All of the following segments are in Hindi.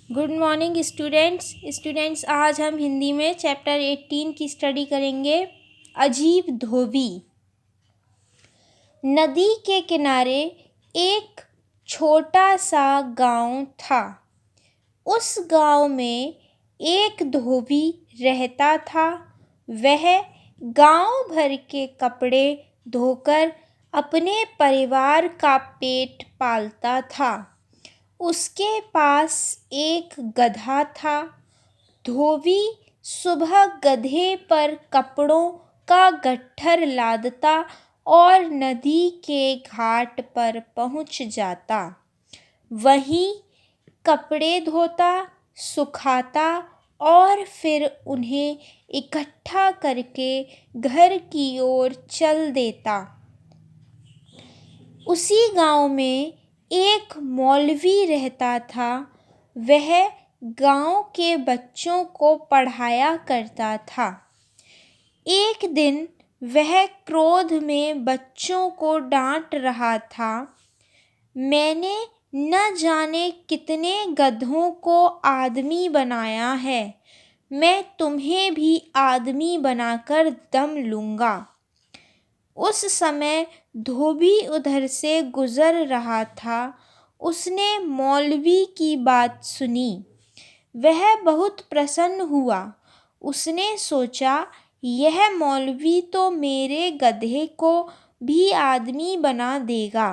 गुड मॉर्निंग स्टूडेंट्स आज हम हिंदी में चैप्टर 18 की स्टडी करेंगे। अजीब धोबी। नदी के किनारे एक छोटा सा गांव था। उस गांव में एक धोबी रहता था। वह गांव भर के कपड़े धोकर अपने परिवार का पेट पालता था। उसके पास एक गधा था। धोबी सुबह गधे पर कपड़ों का गट्ठर लादता और नदी के घाट पर पहुंच जाता। वहीं कपड़े धोता, सुखाता और फिर उन्हें इकट्ठा करके घर की ओर चल देता। उसी गांव में एक मौलवी रहता था। वह गांव के बच्चों को पढ़ाया करता था। एक दिन वह क्रोध में बच्चों को डांट रहा था। मैंने न जाने कितने गधों को आदमी बनाया है। मैं तुम्हें भी आदमी बनाकर दम लूँगा। उस समय धोबी उधर से गुजर रहा था। उसने मौलवी की बात सुनी। वह बहुत प्रसन्न हुआ। उसने सोचा, यह मौलवी तो मेरे गधे को भी आदमी बना देगा।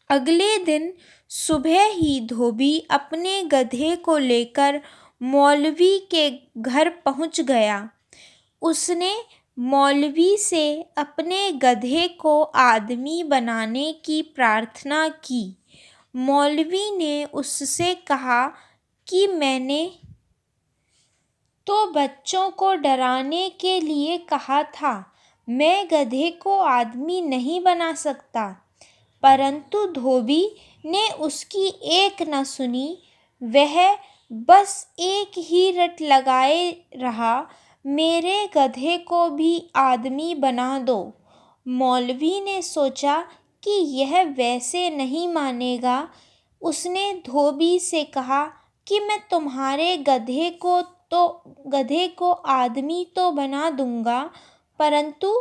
अगले दिन सुबह ही धोबी अपने गधे को लेकर मौलवी के घर पहुंच गया। उसने मौलवी से अपने गधे को आदमी बनाने की प्रार्थना की। मौलवी ने उससे कहा कि मैंने तो बच्चों को डराने के लिए कहा था। मैं गधे को आदमी नहीं बना सकता। परंतु धोबी ने उसकी एक न सुनी। वह बस एक ही रट लगाए रहा, मेरे गधे को भी आदमी बना दो। मौलवी ने सोचा कि यह वैसे नहीं मानेगा। उसने धोबी से कहा कि मैं तुम्हारे गधे को आदमी तो बना दूंगा, परंतु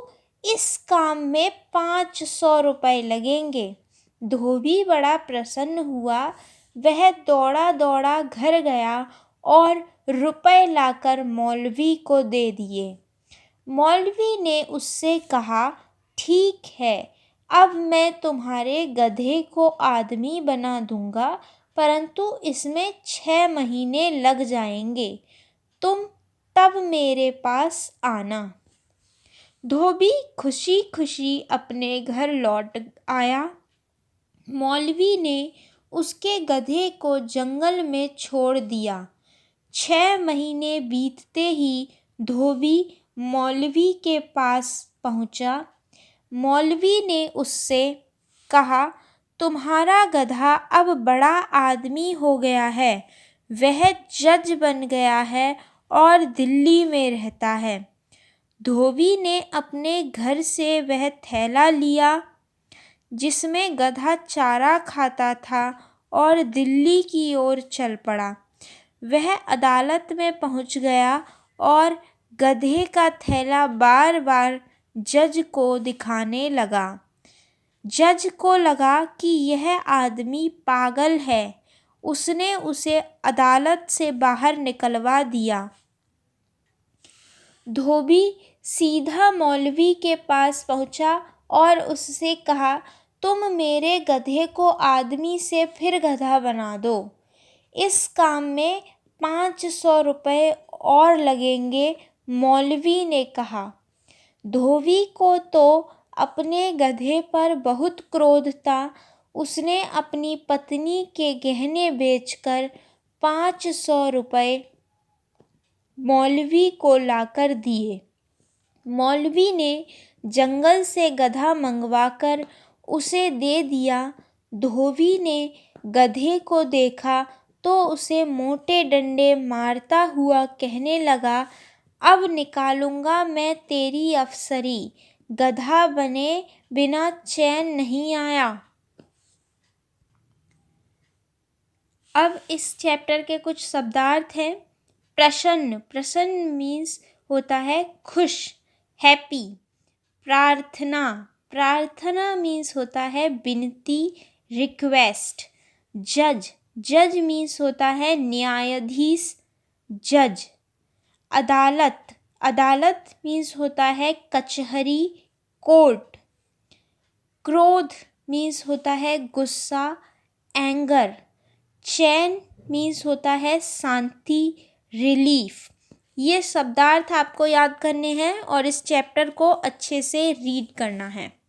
इस काम में 500 रुपये लगेंगे। धोबी बड़ा प्रसन्न हुआ। वह दौड़ा दौड़ा घर गया और रुपए लाकर मौलवी को दे दिए। मौलवी ने उससे कहा, ठीक है, अब मैं तुम्हारे गधे को आदमी बना दूंगा, परंतु इसमें 6 महीने लग जाएंगे। तुम तब मेरे पास आना। धोबी खुशी खुशी अपने घर लौट आया। मौलवी ने उसके गधे को जंगल में छोड़ दिया। 6 महीने बीतते ही धोबी मौलवी के पास पहुंचा। मौलवी ने उससे कहा, तुम्हारा गधा अब बड़ा आदमी हो गया है। वह जज बन गया है और दिल्ली में रहता है। धोबी ने अपने घर से वह थैला लिया जिसमें गधा चारा खाता था और दिल्ली की ओर चल पड़ा। वह अदालत में पहुंच गया और गधे का थैला बार बार जज को दिखाने लगा। जज को लगा कि यह आदमी पागल है। उसने उसे अदालत से बाहर निकलवा दिया। धोबी सीधा मौलवी के पास पहुंचा और उससे कहा, तुम मेरे गधे को आदमी से फिर गधा बना दो। इस काम में 500 रुपये और लगेंगे। मौलवी ने कहा। धोबी को तो अपने गधे पर बहुत क्रोध था। उसने अपनी पत्नी के गहने बेचकर 500 रुपये मौलवी को लाकर दिए। मौलवी ने जंगल से गधा मंगवाकर उसे दे दिया। धोबी ने गधे को देखा तो उसे मोटे डंडे मारता हुआ कहने लगा, अब निकालूंगा मैं तेरी अफसरी। गधा बने बिना चैन नहीं आया। अब इस चैप्टर के कुछ शब्दार्थ हैं। प्रसन्न, प्रसन्न मीन्स होता है खुश, हैप्पी। प्रार्थना, प्रार्थना मीन्स होता है विनती, रिक्वेस्ट। जज, जज मीन्स होता है न्यायाधीश, जज। अदालत, अदालत मीन्स होता है कचहरी, कोर्ट। क्रोध मीन्स होता है गुस्सा, एंगर। चैन मीन्स होता है शांति, रिलीफ। ये शब्दार्थ आपको याद करने हैं और इस चैप्टर को अच्छे से रीड करना है।